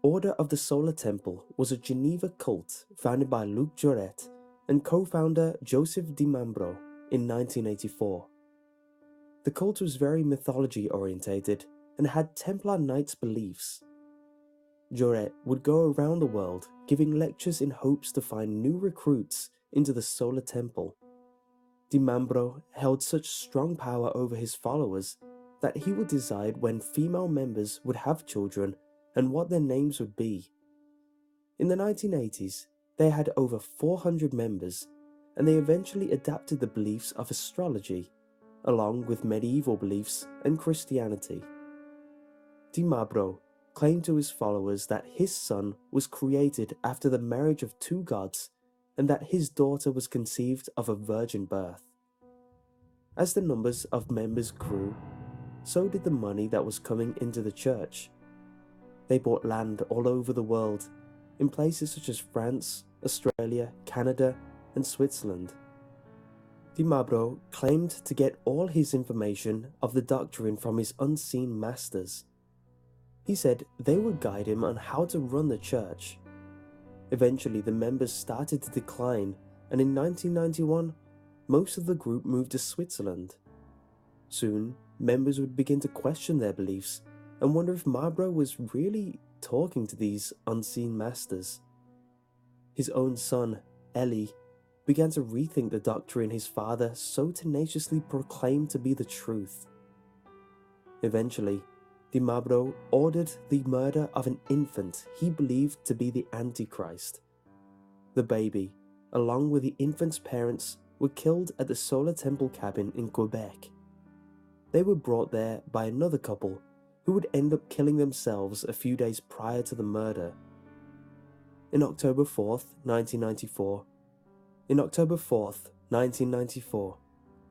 Order of the Solar Temple was a Geneva cult founded by Luc Jouret and co-founder Joseph DiMambro in 1984. The cult was very mythology-orientated and had Templar Knights beliefs. Jouret would go around the world giving lectures in hopes to find new recruits into the Solar Temple. DiMambro held such strong power over his followers that he would decide when female members would have children and what their names would be. In the 1980s, they had over 400 members, and they eventually adapted the beliefs of astrology, along with medieval beliefs and Christianity. DiMambro claimed to his followers that his son was created after the marriage of two gods and that his daughter was conceived of a virgin birth. As the numbers of members grew, so did the money that was coming into the church. They bought land all over the world, in places such as France, Australia, Canada, and Switzerland. DiMambro claimed to get all his information of the doctrine from his unseen masters. He said they would guide him on how to run the church. Eventually, the members started to decline, and in 1991, most of the group moved to Switzerland. Soon, members would begin to question their beliefs and wonder if Mambro was really talking to these unseen masters. His own son, Eli, began to rethink the doctrine his father so tenaciously proclaimed to be the truth. Eventually, DiMambro ordered the murder of an infant he believed to be the Antichrist. The baby, along with the infant's parents, were killed at the Solar Temple cabin in Quebec. They were brought there by another couple who would end up killing themselves a few days prior to the murder. On October 4th, 1994,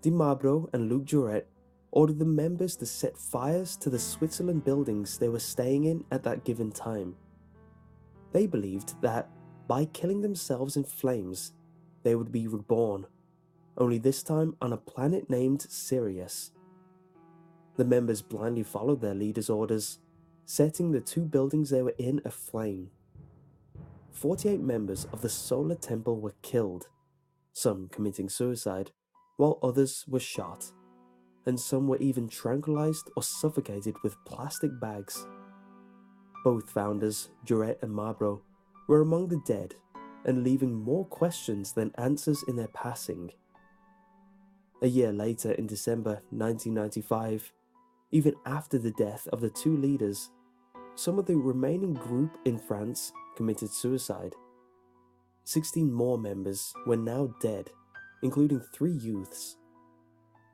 DiMambro and Luc Jouret ordered the members to set fires to the Switzerland buildings they were staying in at that given time. They believed that by killing themselves in flames, they would be reborn, only this time on a planet named Sirius. The members blindly followed their leader's orders, setting the two buildings they were in aflame. 48 members of the Solar Temple were killed, some committing suicide, while others were shot, and some were even tranquilized or suffocated with plastic bags. Both founders, Jouret and Mambro, were among the dead and leaving more questions than answers in their passing. A year later, in December 1995, even after the death of the two leaders, some of the remaining group in France committed suicide. 16 more members were now dead, including 3 youths.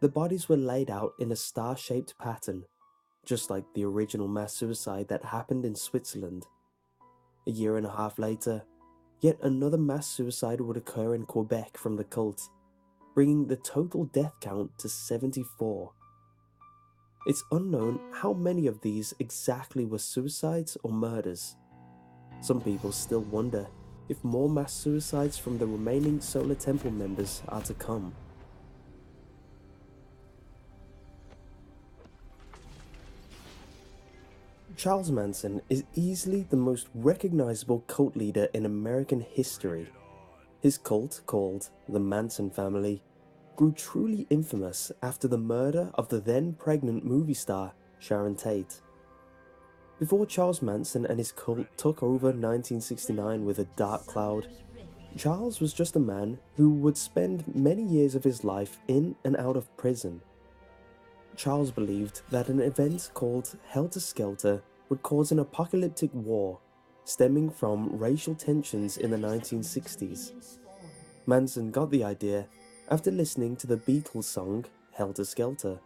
The bodies were laid out in a star-shaped pattern, just like the original mass suicide that happened in Switzerland. A year and a half later, yet another mass suicide would occur in Quebec from the cult, bringing the total death count to 74. It's unknown how many of these exactly were suicides or murders. Some people still wonder if more mass suicides from the remaining Solar Temple members are to come. Charles Manson is easily the most recognizable cult leader in American history. His cult, called the Manson family, grew truly infamous after the murder of the then pregnant movie star Sharon Tate. Before Charles Manson and his cult took over 1969 with a dark cloud, Charles was just a man who would spend many years of his life in and out of prison. Charles believed that an event called Helter Skelter would cause an apocalyptic war stemming from racial tensions in the 1960s. Manson got the idea after listening to the Beatles song Helter Skelter.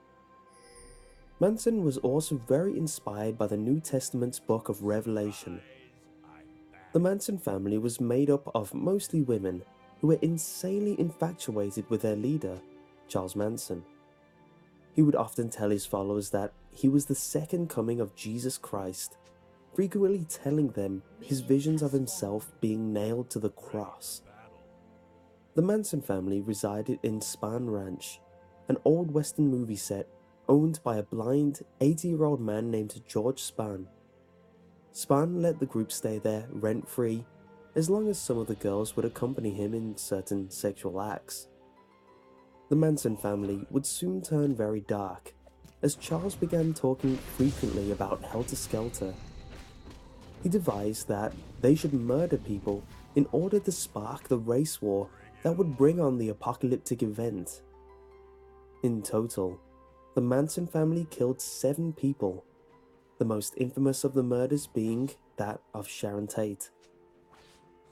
Manson was also very inspired by the New Testament's book of Revelation. The Manson family was made up of mostly women who were insanely infatuated with their leader, Charles Manson. He would often tell his followers that he was the second coming of Jesus Christ, frequently telling them his visions of himself being nailed to the cross. The Manson family resided in Spahn Ranch, an old Western movie set owned by a blind 80-year-old man named George Spahn. Spahn let the group stay there rent-free as long as some of the girls would accompany him in certain sexual acts. The Manson family would soon turn very dark as Charles began talking frequently about Helter Skelter. He devised that they should murder people in order to spark the race war that would bring on the apocalyptic event. In total, the Manson family killed 7 people, the most infamous of the murders being that of Sharon Tate.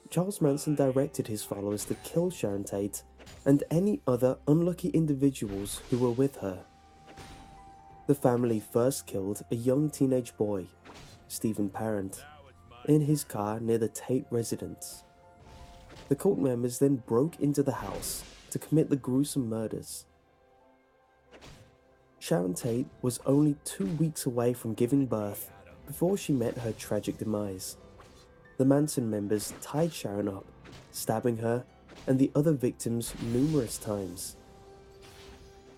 Charles Manson directed his followers to kill Sharon Tate and any other unlucky individuals who were with her. The family first killed a young teenage boy, Stephen Parent, in his car near the Tate residence. The cult members then broke into the house to commit the gruesome murders. Sharon Tate was only 2 weeks away from giving birth before she met her tragic demise. The Manson members tied Sharon up, stabbing her and the other victims numerous times.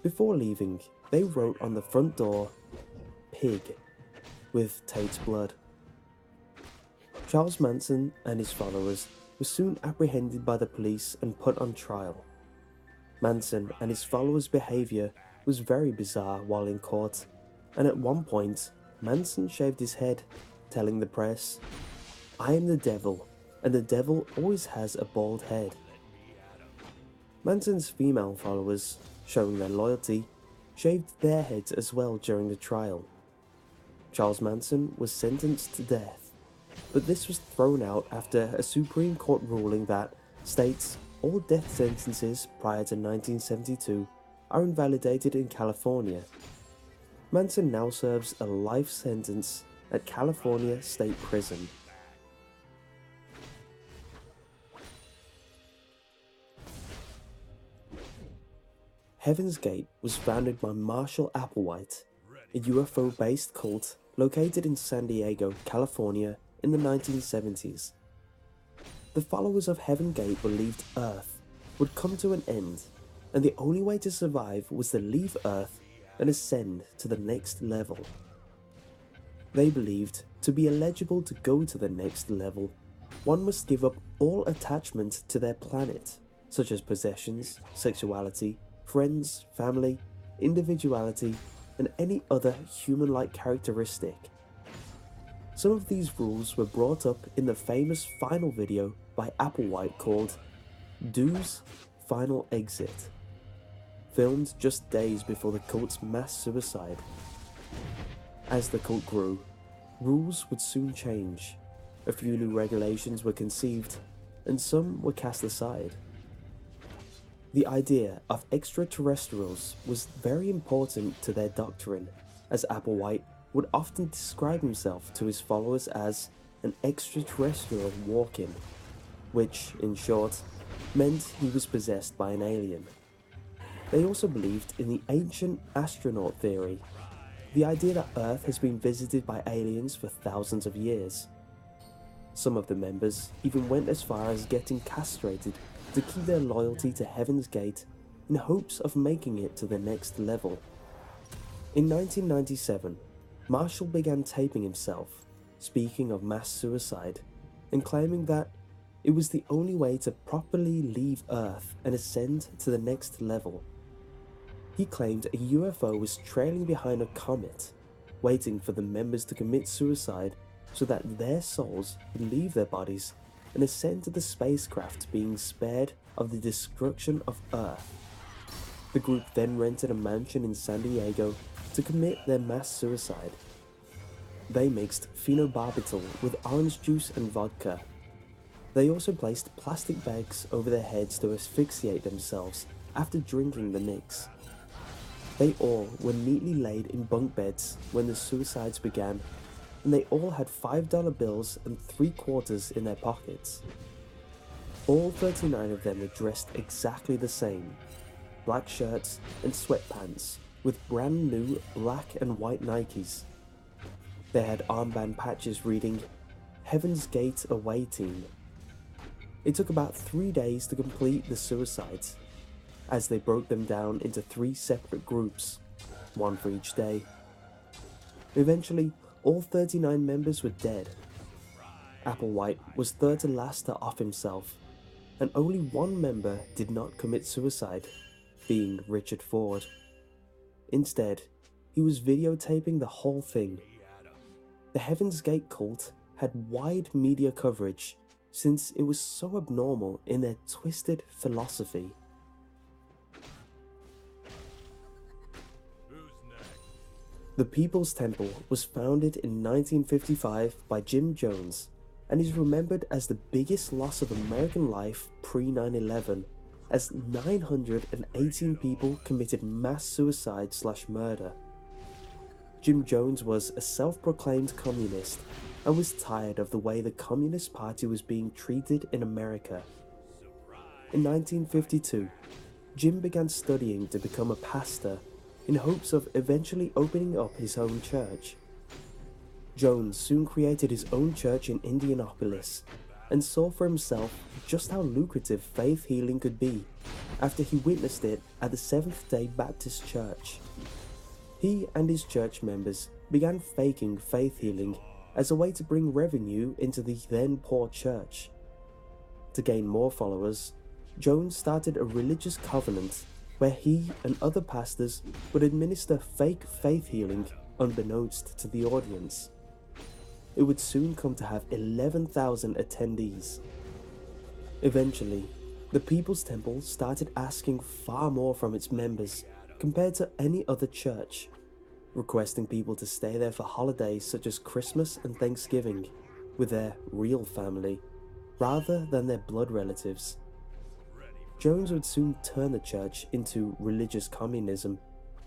Before leaving, they wrote on the front door, "Pig," with Tate's blood. Charles Manson and his followers were soon apprehended by the police and put on trial. Manson and his followers' behavior was very bizarre while in court, and at one point, Manson shaved his head, telling the press, "I am the devil, and the devil always has a bald head." Manson's female followers, showing their loyalty, shaved their heads as well during the trial. Charles Manson was sentenced to death, but this was thrown out after a Supreme Court ruling that states all death sentences prior to 1972 are invalidated in California. Manson now serves a life sentence at California State Prison. Heaven's Gate was founded by Marshall Applewhite, a UFO-based cult located in San Diego, California in the 1970s. The followers of Heaven's Gate believed Earth would come to an end, and the only way to survive was to leave Earth and ascend to the next level. They believed to be eligible to go to the next level, one must give up all attachment to their planet, such as possessions, sexuality, friends, family, individuality, and any other human-like characteristic. Some of these rules were brought up in the famous final video by Applewhite called Do's Final Exit, filmed just days before the cult's mass suicide. As the cult grew, rules would soon change. A few new regulations were conceived, and some were cast aside. The idea of extraterrestrials was very important to their doctrine, as Applewhite would often describe himself to his followers as an extraterrestrial walk-in, which, in short, meant he was possessed by an alien. They also believed in the ancient astronaut theory, the idea that Earth has been visited by aliens for thousands of years. Some of the members even went as far as getting castrated to keep their loyalty to Heaven's Gate in hopes of making it to the next level. In 1997, Marshall began taping himself, speaking of mass suicide, and claiming that it was the only way to properly leave Earth and ascend to the next level. He claimed a UFO was trailing behind a comet, waiting for the members to commit suicide so that their souls would leave their bodies and ascend to the spacecraft, being spared of the destruction of Earth. The group then rented a mansion in San Diego to commit their mass suicide. They mixed phenobarbital with orange juice and vodka. They also placed plastic bags over their heads to asphyxiate themselves after drinking the mix. They all were neatly laid in bunk beds when the suicides began, and they all had $5 bills and 3/4 in their pockets. All 39 of them were dressed exactly the same, black shirts and sweatpants with brand new black and white Nikes. They had armband patches reading, "Heaven's Gate Away Team." It took about 3 days to complete the suicides, as they broke them down into 3 separate groups, one for each day. Eventually, all 39 members were dead, Applewhite was third to last to off himself, and only one member did not commit suicide, being Richard Ford. Instead, he was videotaping the whole thing. The Heaven's Gate cult had wide media coverage since it was so abnormal in their twisted philosophy. The People's Temple was founded in 1955 by Jim Jones and is remembered as the biggest loss of American life pre-9/11, as 918 people committed mass suicide/murder. Jim Jones was a self-proclaimed communist and was tired of the way the Communist Party was being treated in America. In 1952, Jim began studying to become a pastor in hopes of eventually opening up his own church. Jones soon created his own church in Indianapolis and saw for himself just how lucrative faith healing could be after he witnessed it at the Seventh-day Baptist Church. He and his church members began faking faith healing as a way to bring revenue into the then poor church. To gain more followers, Jones started a religious covenant where he and other pastors would administer fake faith healing unbeknownst to the audience. It would soon come to have 11,000 attendees. Eventually, the People's Temple started asking far more from its members compared to any other church, requesting people to stay there for holidays such as Christmas and Thanksgiving with their real family, rather than their blood relatives. Jones would soon turn the church into religious communism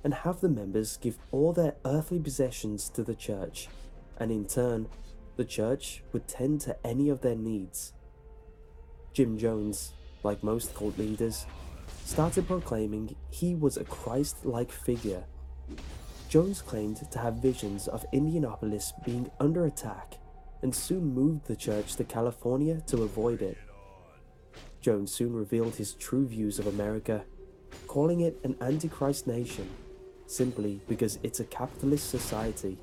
and have the members give all their earthly possessions to the church, and in turn, the church would tend to any of their needs. Jim Jones, like most cult leaders, started proclaiming he was a Christ-like figure. Jones claimed to have visions of Indianapolis being under attack and soon moved the church to California to avoid it. Jones soon revealed his true views of America, calling it an antichrist nation, simply because it's a capitalist society.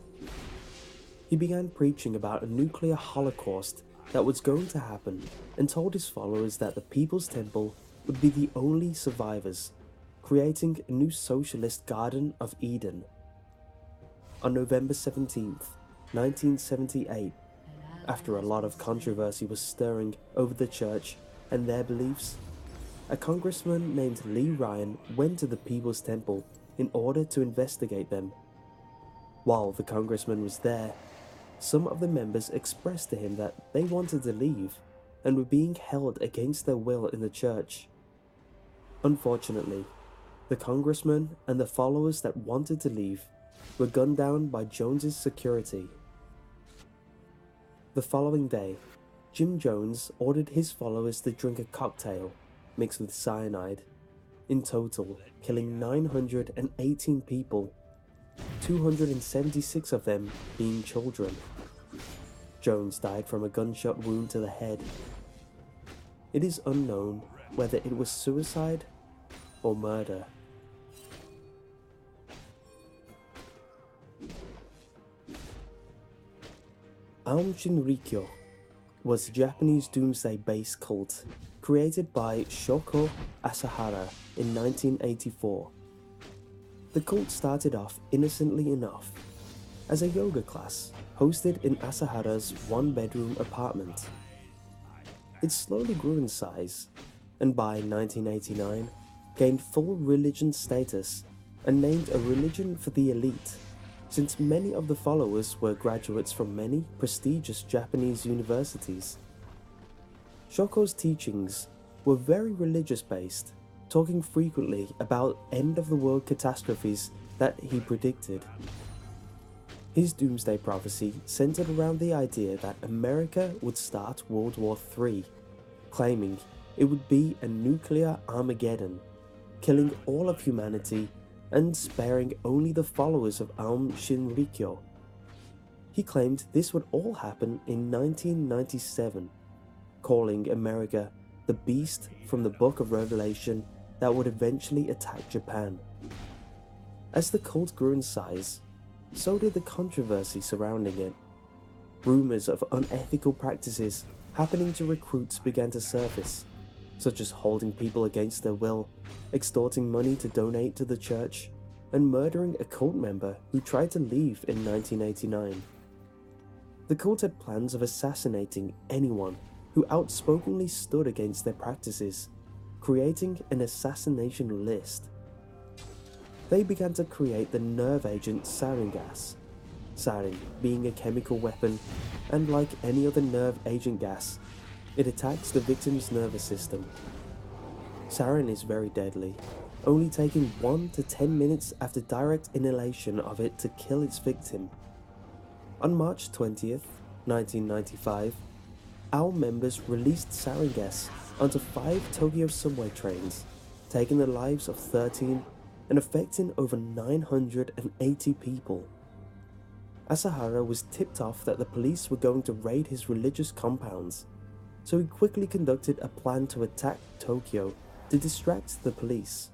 He began preaching about a nuclear holocaust that was going to happen and told his followers that the People's Temple would be the only survivors, creating a new socialist Garden of Eden. On November 17th, 1978, after a lot of controversy was stirring over the church and their beliefs, a congressman named Lee Ryan went to the People's Temple in order to investigate them. While the congressman was there, some of the members expressed to him that they wanted to leave and were being held against their will in the church. Unfortunately, the congressman and the followers that wanted to leave were gunned down by Jones's security. The following day, Jim Jones ordered his followers to drink a cocktail mixed with cyanide, in total killing 918 people, 276 of them being children. Jones died from a gunshot wound to the head. It is unknown whether it was suicide or murder. Aum Shinrikyo was a Japanese doomsday-based cult created by Shoko Asahara in 1984. The cult started off innocently enough as a yoga class hosted in Asahara's one-bedroom apartment. It slowly grew in size, and by 1989 gained full religion status and named a religion for the elite, since many of the followers were graduates from many prestigious Japanese universities. Shoko's teachings were very religious-based, talking frequently about end-of-the-world catastrophes that he predicted. His doomsday prophecy centered around the idea that America would start World War III, claiming it would be a nuclear Armageddon, killing all of humanity and sparing only the followers of Aum Shinrikyo. He claimed this would all happen in 1997, calling America the beast from the Book of Revelation that would eventually attack Japan. As the cult grew in size, so did the controversy surrounding it. Rumors of unethical practices happening to recruits began to surface, such as holding people against their will, extorting money to donate to the church, and murdering a cult member who tried to leave in 1989. The cult had plans of assassinating anyone who outspokenly stood against their practices, creating an assassination list. They began to create the nerve agent sarin gas, sarin being a chemical weapon, and like any other nerve agent gas, it attacks the victim's nervous system. Sarin is very deadly, only taking 1 to 10 minutes after direct inhalation of it to kill its victim. On March 20th, 1995, OWL members released sarin gas onto 5 Tokyo subway trains, taking the lives of 13 and affecting over 980 people. Asahara was tipped off that the police were going to raid his religious compounds, so he quickly conducted a plan to attack Tokyo to distract the police.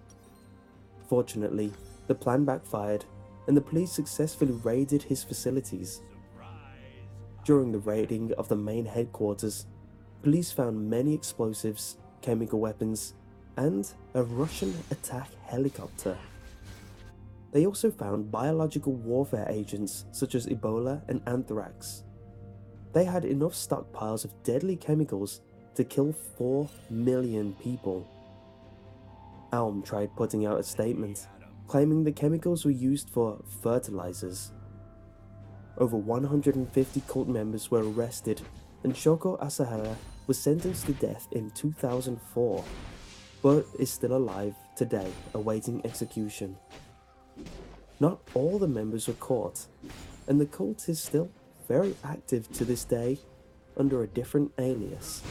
Fortunately, the plan backfired and the police successfully raided his facilities. During the raiding of the main headquarters, police found many explosives, chemical weapons, and a Russian attack helicopter. They also found biological warfare agents such as Ebola and anthrax. They had enough stockpiles of deadly chemicals to kill 4 million people. Aum tried putting out a statement, claiming the chemicals were used for fertilizers. Over 150 cult members were arrested, and Shoko Asahara was sentenced to death in 2004, but is still alive today, awaiting execution. Not all the members were caught, and the cult is still very active to this day under a different alias.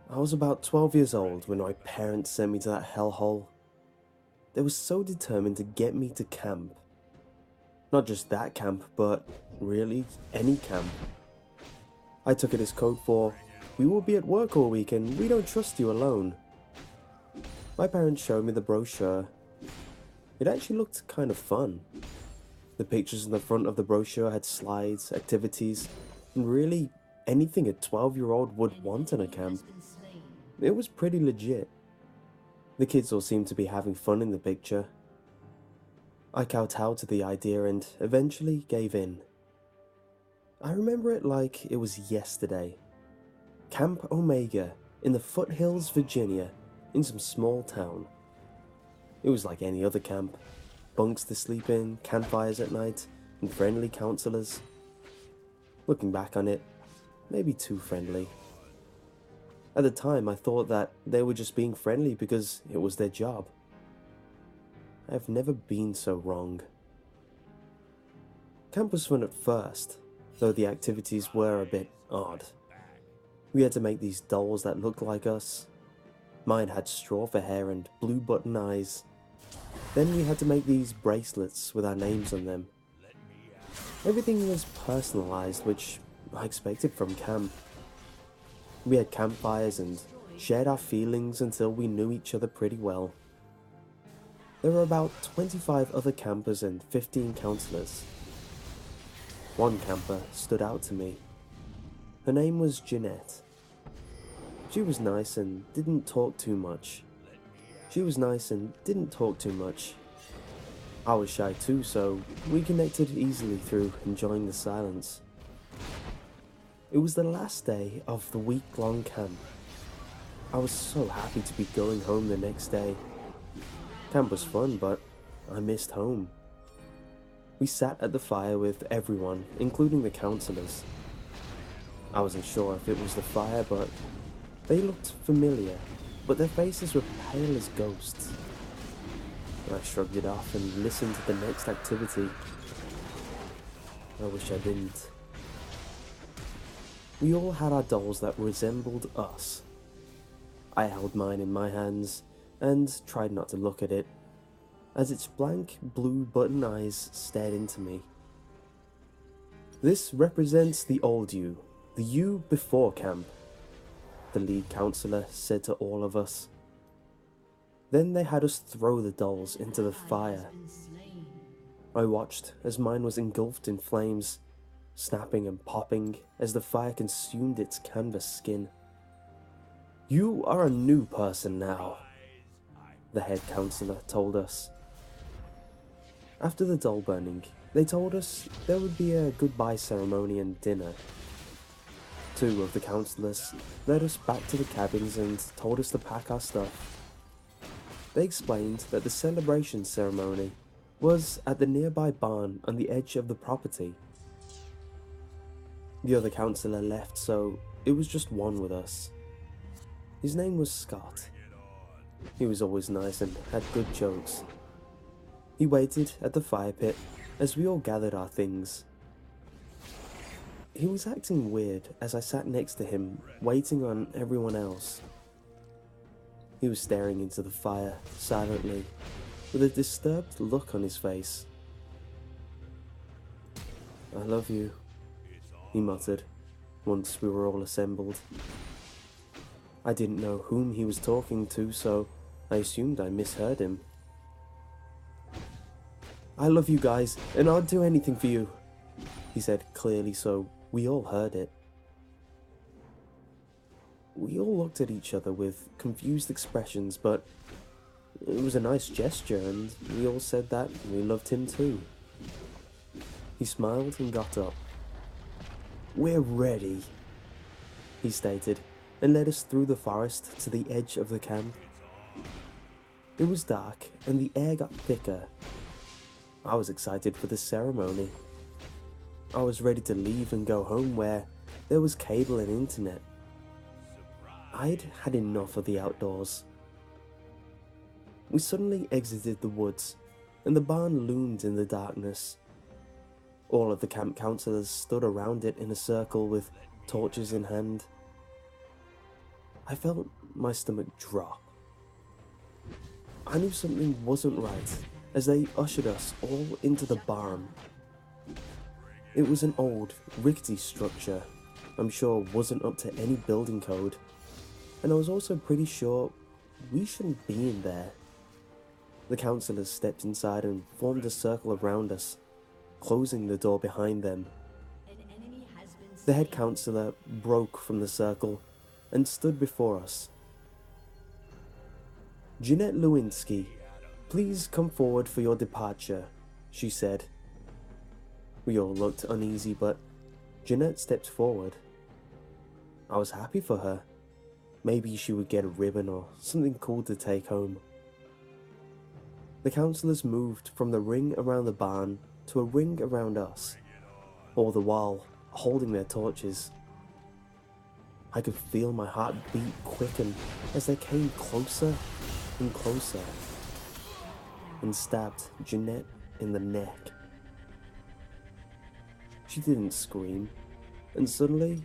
I was about 12 years old when my parents sent me to that hellhole. They were so determined to get me to camp. Not just that camp, but really any camp. I took it as code for, "We will be at work all weekend, we don't trust you alone." My parents showed me the brochure. It actually looked kind of fun. The pictures on the front of the brochure had slides, activities, and really anything a 12-year-old would want in a camp. It was pretty legit. The kids all seemed to be having fun in the picture. I kowtowed to the idea and eventually gave in. I remember it like it was yesterday. Camp Omega in the foothills, Virginia, in some small town. It was like any other camp. Bunks to sleep in, campfires at night, and friendly counselors. Looking back on it, maybe too friendly. At the time, I thought that they were just being friendly because it was their job. I've never been so wrong. Camp was fun at first, though the activities were a bit odd. We had to make these dolls that looked like us. Mine had straw for hair and blue button eyes. Then we had to make these bracelets with our names on them. Everything was personalized, which I expected from camp. We had campfires and shared our feelings until we knew each other pretty well. There were about 25 other campers and 15 counselors. One camper stood out to me. Her name was Jeanette. She was nice and didn't talk too much. I was shy too, so we connected easily through enjoying the silence. It was the last day of the week-long camp. I was so happy to be going home the next day. Camp was fun, but I missed home. We sat at the fire with everyone, including the counselors. I wasn't sure if it was the fire, but They looked familiar, but their faces were pale as ghosts. I shrugged it off and listened to the next activity. I wish I didn't. We all had our dolls that resembled us. I held mine in my hands and tried not to look at it, as its blank blue button eyes stared into me. This represents the old you, the you before camp, the lead counselor said to all of us. Then they had us throw the dolls into the fire. I watched as mine was engulfed in flames, snapping and popping as the fire consumed its canvas skin. You are a new person now, the head counselor told us. After the doll burning, they told us there would be a goodbye ceremony and dinner. Two of the counselors led us back to the cabins and told us to pack our stuff. They explained that the celebration ceremony was at the nearby barn on the edge of the property. The other counselor left, so it was just one with us. His name was Scott. He was always nice and had good jokes. He waited at the fire pit as we all gathered our things. He was acting weird as I sat next to him, waiting on everyone else. He was staring into the fire, silently, with a disturbed look on his face. "I love you," he muttered, once we were all assembled. I didn't know whom he was talking to, so I assumed I misheard him. "I love you guys, and I'd do anything for you," he said clearly so we all heard it. We all looked at each other with confused expressions, but it was a nice gesture and we all said that we loved him too. He smiled and got up. "We're ready," he stated, and led us through the forest to the edge of the camp. It was dark and the air got thicker. I was excited for the ceremony. I was ready to leave and go home where there was cable and internet. I'd had enough of the outdoors. We suddenly exited the woods, and the barn loomed in the darkness. All of the camp counselors stood around it in a circle with torches in hand. I felt my stomach drop. I knew something wasn't right as they ushered us all into the barn. It was an old, rickety structure I'm sure wasn't up to any building code, and I was also pretty sure we shouldn't be in there. The counselors stepped inside and formed a circle around us, closing the door behind them. The head counselor broke from the circle and stood before us. "Jeanette Lewinsky, please come forward for your departure," she said. We all looked uneasy, but Jeanette stepped forward. I was happy for her. Maybe she would get a ribbon or something cool to take home. The counselors moved from the ring around the barn to a ring around us, all the while holding their torches. I could feel my heart beat quicken as they came closer and closer and stabbed Jeanette in the neck. She didn't scream, and suddenly,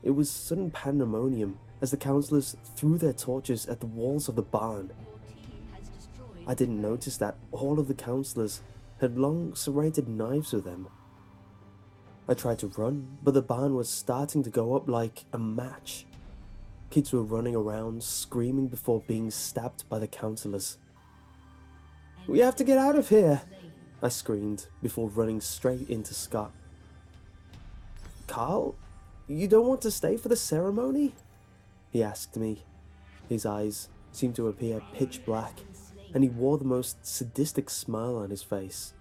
it was sudden pandemonium as the counselors threw their torches at the walls of the barn. I didn't notice that all of the counselors had long serrated knives with them. I tried to run, but the barn was starting to go up like a match. Kids were running around, screaming before being stabbed by the counselors. "We have to get out of here!" I screamed before running straight into Scott. "Carl, you don't want to stay for the ceremony?" he asked me. His eyes seemed to appear pitch black, and he wore the most sadistic smile on his face.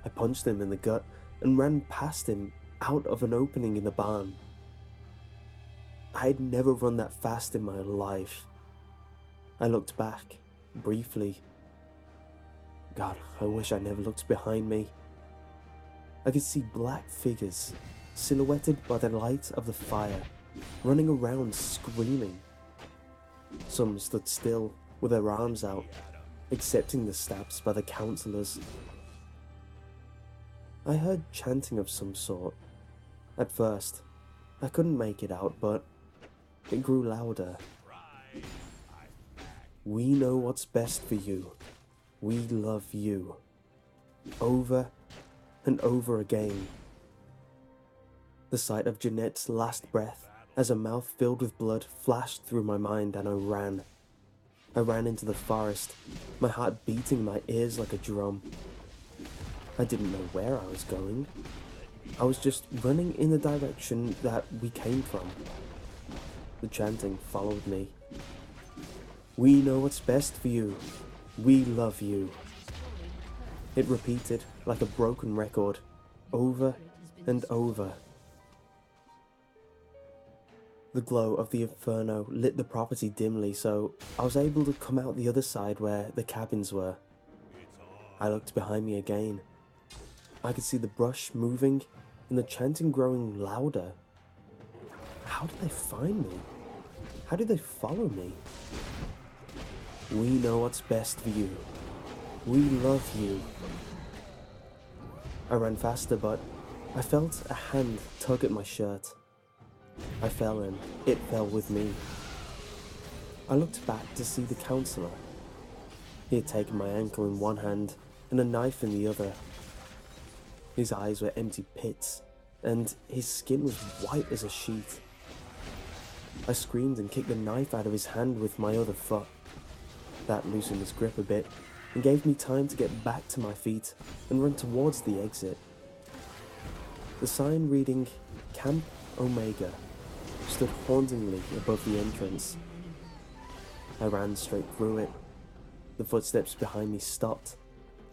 I punched him in the gut and ran past him out of an opening in the barn. I had never run that fast in my life. I looked back, briefly. God, I wish I never looked behind me. I could see black figures, silhouetted by the light of the fire, running around screaming. Some stood still with their arms out, accepting the stabs by the councillors. I heard chanting of some sort. At first, I couldn't make it out, but it grew louder. We know what's best for you. We love you. Over and over again. The sight of Jeanette's last breath as her mouth filled with blood flashed through my mind, and I ran. I ran into the forest, my heart beating in my ears like a drum. I didn't know where I was going. I was just running in the direction that we came from. The chanting followed me. We know what's best for you. We love you. It repeated like a broken record, over and over. The glow of the inferno lit the property dimly, so I was able to come out the other side where the cabins were. I looked behind me again. I could see the brush moving and the chanting growing louder. How did they find me? How did they follow me? We know what's best for you. We love you. I ran faster, but I felt a hand tug at my shirt. I fell and it fell with me. I looked back to see the counsellor. He had taken my ankle in one hand and a knife in the other. His eyes were empty pits, and his skin was white as a sheet. I screamed and kicked the knife out of his hand with my other foot. That loosened his grip a bit and gave me time to get back to my feet and run towards the exit. The sign reading Camp Omega stood hauntingly above the entrance. I ran straight through it. The footsteps behind me stopped,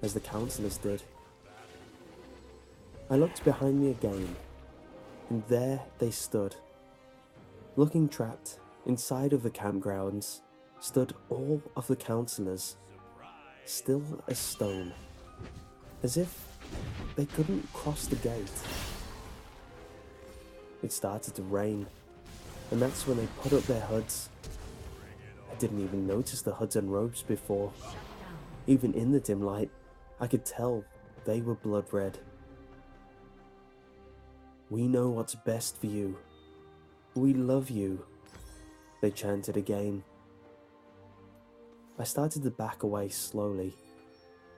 as the councillors did. I looked behind me again, and there they stood. Looking trapped inside of the campgrounds stood all of the councillors, still as stone, as if they couldn't cross the gate. It started to rain, and that's when they put up their hoods. I didn't even notice the hoods and robes before. Even in the dim light, I could tell they were blood red. We know what's best for you. We love you, they chanted again. I started to back away slowly,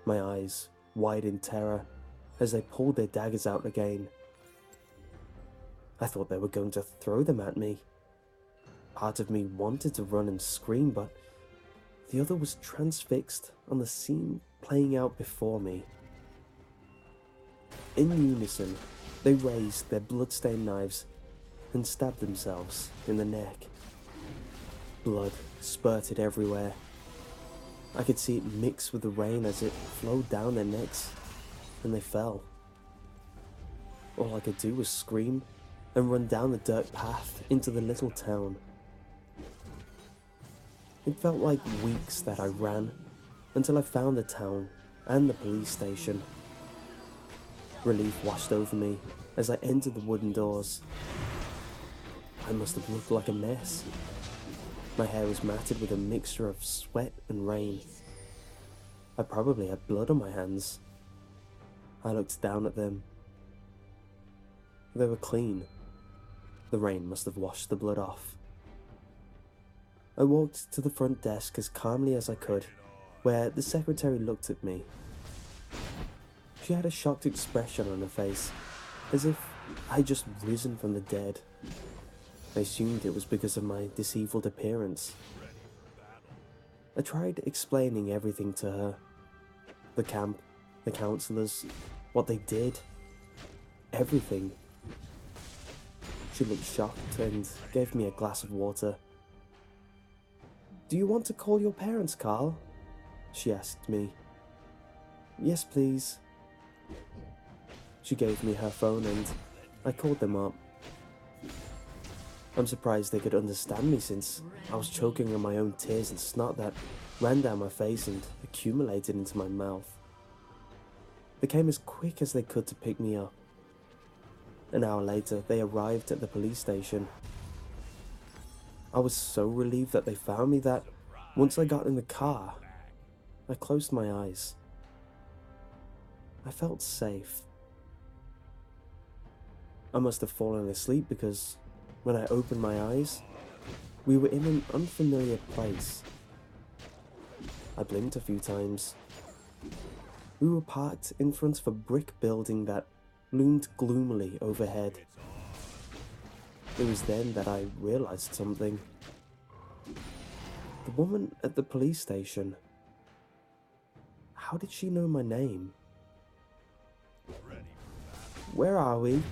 my eyes wide in terror as they pulled their daggers out again. I thought they were going to throw them at me. Part of me wanted to run and scream, but the other was transfixed on the scene playing out before me. In unison, they raised their blood-stained knives and stabbed themselves in the neck. Blood spurted everywhere. I could see it mix with the rain as it flowed down their necks, and they fell. All I could do was scream and run down the dirt path into the little town. It felt like weeks that I ran until I found the town and the police station. Relief washed over me as I entered the wooden doors. I must have looked like a mess. My hair was matted with a mixture of sweat and rain. I probably had blood on my hands. I looked down at them. They were clean. The rain must have washed the blood off. I walked to the front desk as calmly as I could, where the secretary looked at me. She had a shocked expression on her face, as if I'd just risen from the dead. I assumed it was because of my dishevelled appearance. I tried explaining everything to her. The camp, the councillors, what they did. Everything. She looked shocked and gave me a glass of water. "Do you want to call your parents, Carl?" she asked me. "Yes, please." She gave me her phone and I called them up. I'm surprised they could understand me since I was choking on my own tears and snot that ran down my face and accumulated into my mouth. They came as quick as they could to pick me up. An hour later, they arrived at the police station. I was so relieved that they found me that once I got in the car, I closed my eyes. I felt safe. I must have fallen asleep because when I opened my eyes, we were in an unfamiliar place. I blinked a few times. We were parked in front of a brick building that loomed gloomily overhead. It was then that I realized something. The woman at the police station. How did she know my name? "Where are we?"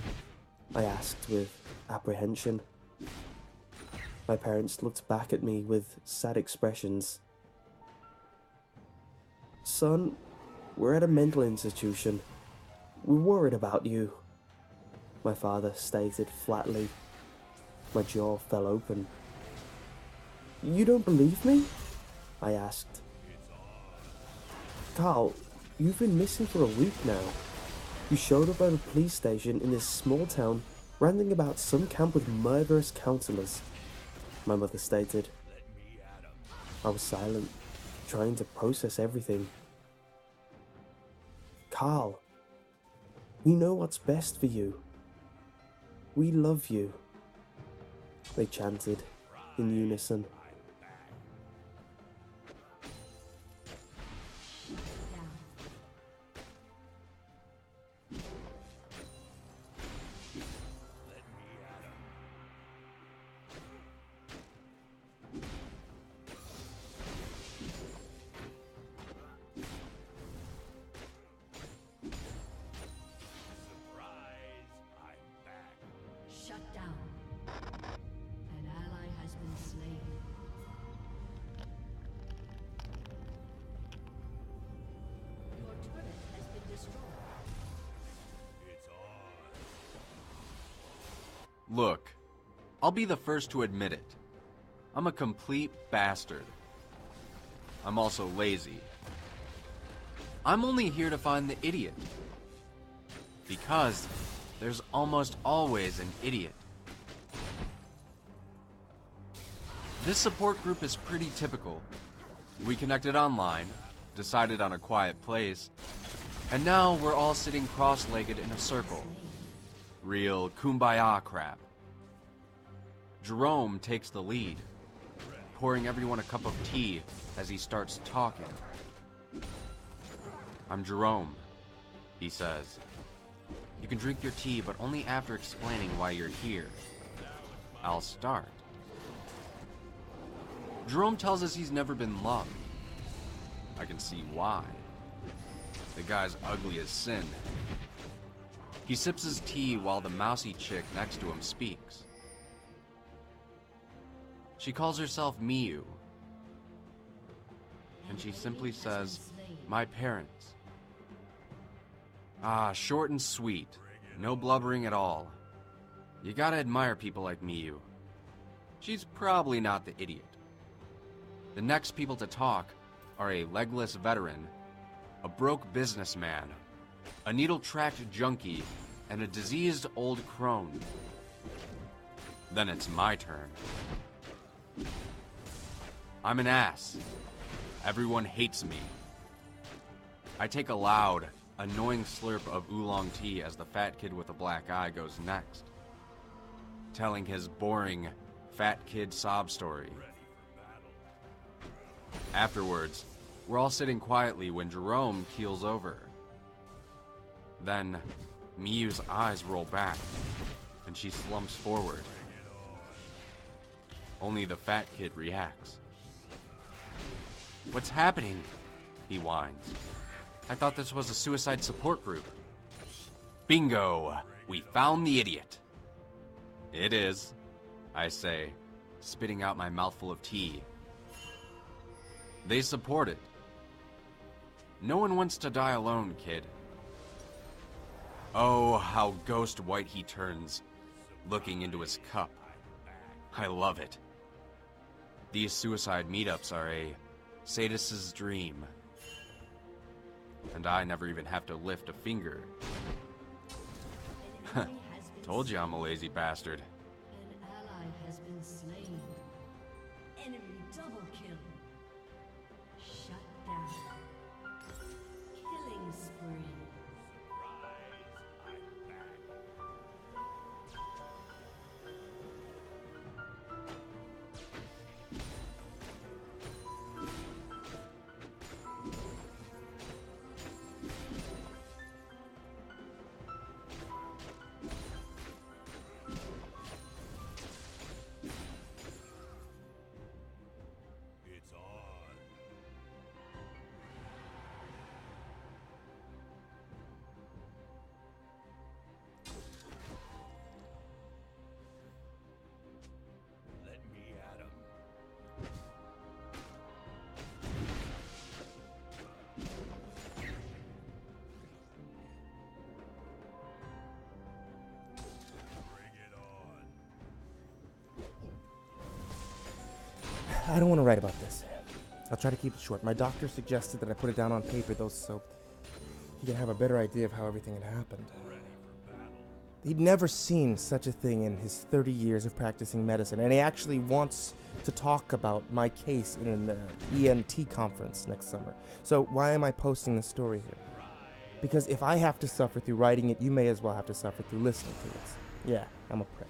I asked with apprehension. My parents looked back at me with sad expressions. "Son, we're at a mental institution. We're worried about you," my father stated flatly. My jaw fell open. "You don't believe me?" I asked. "Carl, you've been missing for a week now. You showed up at a police station in this small town ranting about some camp with murderous counselors," my mother stated. I was silent, trying to process everything. "Carl, we know what's best for you. We love you," they chanted in unison. Shut down. An ally has been slain. Your turret has been destroyed. Look, I'll be the first to admit it. I'm a complete bastard. I'm also lazy. I'm only here to find the idiot. Because there's almost always an idiot. This support group is pretty typical. We connected online, decided on a quiet place, and now we're all sitting cross-legged in a circle. Real kumbaya crap. Jerome takes the lead, pouring everyone a cup of tea as he starts talking. "I'm Jerome," he says. "You can drink your tea, but only after explaining why you're here. I'll start." Jerome tells us he's never been loved. I can see why. The guy's ugly as sin. He sips his tea while the mousy chick next to him speaks. She calls herself Miyu. And she simply says, "My parents." Ah, short and sweet. No blubbering at all. You gotta admire people like Miyu. She's probably not the idiot. The next people to talk are a legless veteran, a broke businessman, a needle-tracked junkie, and a diseased old crone. Then it's my turn. I'm an ass. Everyone hates me. I take a loud, annoying slurp of oolong tea as the fat kid with a black eye goes next, telling his boring, fat kid sob story. Afterwards, we're all sitting quietly when Jerome keels over. Then, Miyu's eyes roll back, and she slumps forward. Only the fat kid reacts. "What's happening?" he whines. "I thought this was a suicide support group." "Bingo! We found the idiot." "It is," I say, spitting out my mouthful of tea. They support it. No one wants to die alone, kid. Oh, how ghost white he turns, looking into his cup. I love it. These suicide meetups are a sadist's dream. And I never even have to lift a finger. Told you I'm a lazy bastard. An ally has been slain. Enemy double kill. Shut down. Killing spree. It's on. Let me at him. Bring it on. I don't want to write about this. I'll try to keep it short. My doctor suggested that I put it down on paper, though, so he can have a better idea of how everything had happened. He'd never seen such a thing in his 30 years of practicing medicine, and he actually wants to talk about my case in an ENT conference next summer. So why am I posting this story here? Because if I have to suffer through writing it, you may as well have to suffer through listening to it. Yeah, I'm a prick.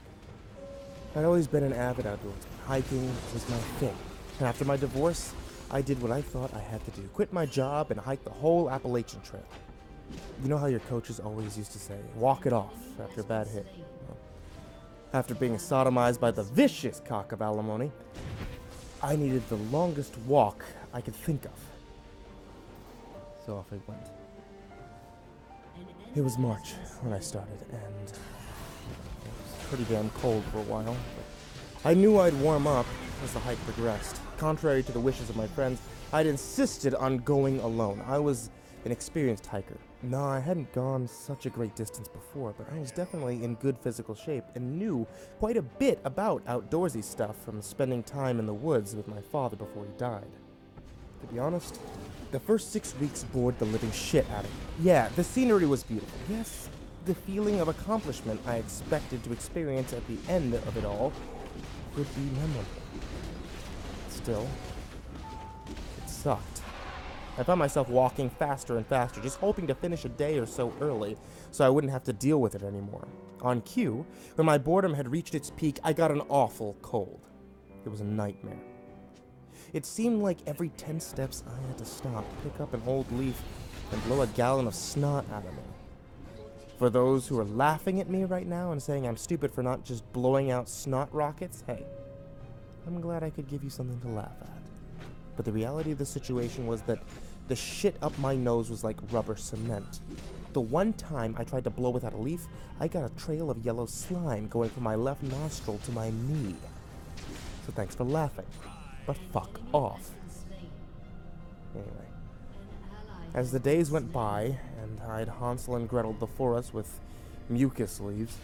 I'd always been an avid outdoorsman. Hiking was my thing. And after my divorce, I did what I thought I had to do. Quit my job and hike the whole Appalachian Trail. You know how your coaches always used to say, walk it off after a bad hit? Well, after being sodomized by the vicious cock of alimony, I needed the longest walk I could think of. So off I went. It was March when I started, and it was pretty damn cold for a while. But I knew I'd warm up as the hike progressed. Contrary to the wishes of my friends, I'd insisted on going alone. I was an experienced hiker. No, I hadn't gone such a great distance before, but I was definitely in good physical shape and knew quite a bit about outdoorsy stuff from spending time in the woods with my father before he died. To be honest, the first 6 weeks bored the living shit out of me. Yeah, the scenery was beautiful. Yes, the feeling of accomplishment I expected to experience at the end of it all would be memorable. Still, it sucked. I found myself walking faster and faster, just hoping to finish a day or so early so I wouldn't have to deal with it anymore. On cue, when my boredom had reached its peak, I got an awful cold. It was a nightmare. It seemed like every 10 steps I had to stop, pick up an old leaf, and blow a gallon of snot out of me. For those who are laughing at me right now and saying I'm stupid for not just blowing out snot rockets, hey, I'm glad I could give you something to laugh at. But the reality of the situation was that the shit up my nose was like rubber cement. The one time I tried to blow without a leaf, I got a trail of yellow slime going from my left nostril to my knee. So thanks for laughing, but fuck off. Anyway, as the days went by, and I'd Hansel and Gretel before us with mucus leaves,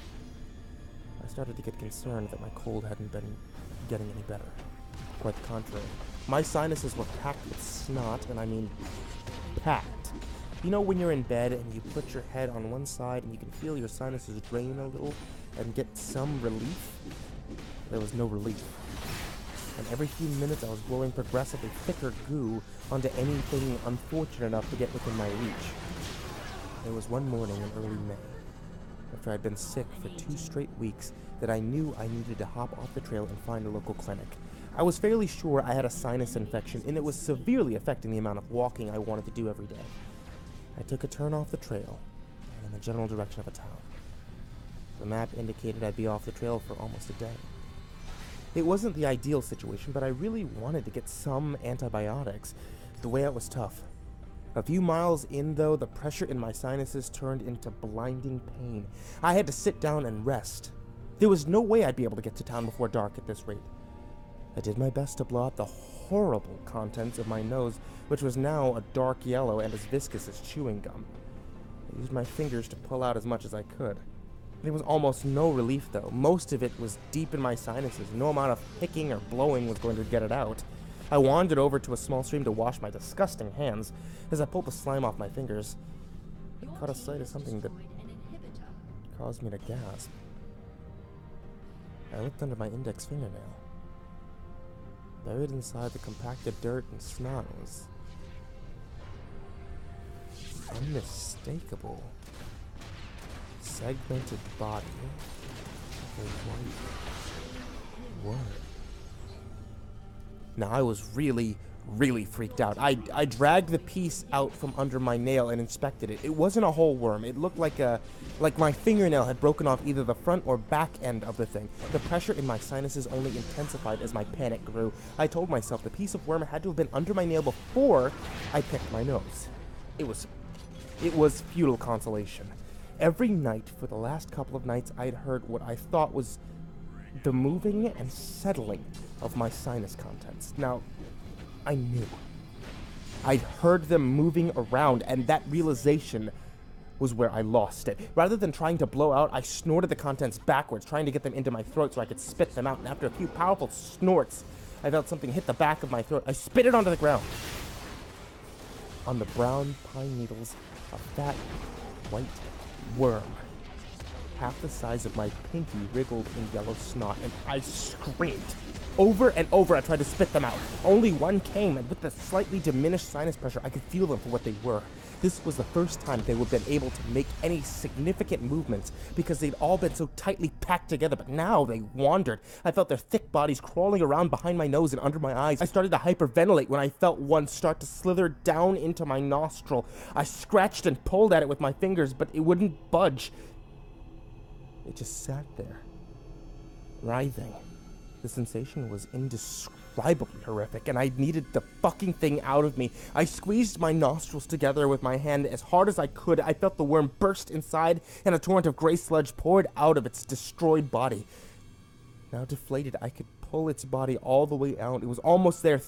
I started to get concerned that my cold hadn't been getting any better. Quite the contrary. My sinuses were packed with snot, and I mean packed. You know when you're in bed and you put your head on one side and you can feel your sinuses drain a little and get some relief? There was no relief. And every few minutes I was blowing progressively thicker goo onto anything unfortunate enough to get within my reach. There was one morning in early May, after I'd been sick for 2 straight weeks, that I knew I needed to hop off the trail and find a local clinic. I was fairly sure I had a sinus infection, and it was severely affecting the amount of walking I wanted to do every day. I took a turn off the trail, and in the general direction of a town. The map indicated I'd be off the trail for almost a day. It wasn't the ideal situation, but I really wanted to get some antibiotics. The way out was tough. A few miles in, though, the pressure in my sinuses turned into blinding pain. I had to sit down and rest. There was no way I'd be able to get to town before dark at this rate. I did my best to blow out the horrible contents of my nose, which was now a dark yellow and as viscous as chewing gum. I used my fingers to pull out as much as I could. There was almost no relief, though. Most of it was deep in my sinuses. No amount of picking or blowing was going to get it out. I wandered over to a small stream to wash my disgusting hands. As I pulled the slime off my fingers, I caught a sight of something that caused me to gasp. I looked under my index fingernail. Buried inside the compacted dirt and snot was unmistakable. Segmented body of a white worm. Now, I was really freaked out. I dragged the piece out from under my nail and inspected it. It wasn't a whole worm. It looked like my fingernail had broken off either the front or back end of the thing. The pressure in my sinuses only intensified as my panic grew. I told myself the piece of worm had to have been under my nail before I picked my nose. It was futile consolation. Every night for the last couple of nights, I'd heard what I thought was the moving and settling of my sinus contents. Now, I knew. I'd heard them moving around, and that realization was where I lost it. Rather than trying to blow out, I snorted the contents backwards, trying to get them into my throat so I could spit them out, and after a few powerful snorts, I felt something hit the back of my throat. I spit it onto the ground. On the brown pine needles, a fat, white worm, half the size of my pinky, wriggled in yellow snot, and I screamed. Over and over, I tried to spit them out. Only one came, and with the slightly diminished sinus pressure, I could feel them for what they were. This was the first time they would have been able to make any significant movements because they'd all been so tightly packed together, but now they wandered. I felt their thick bodies crawling around behind my nose and under my eyes. I started to hyperventilate when I felt one start to slither down into my nostril. I scratched and pulled at it with my fingers, but it wouldn't budge. It just sat there, writhing. The sensation was indescribably horrific, and I needed the fucking thing out of me. I squeezed my nostrils together with my hand as hard as I could. I felt the worm burst inside, and a torrent of gray sludge poured out of its destroyed body. Now deflated, I could pull its body all the way out. It was almost there.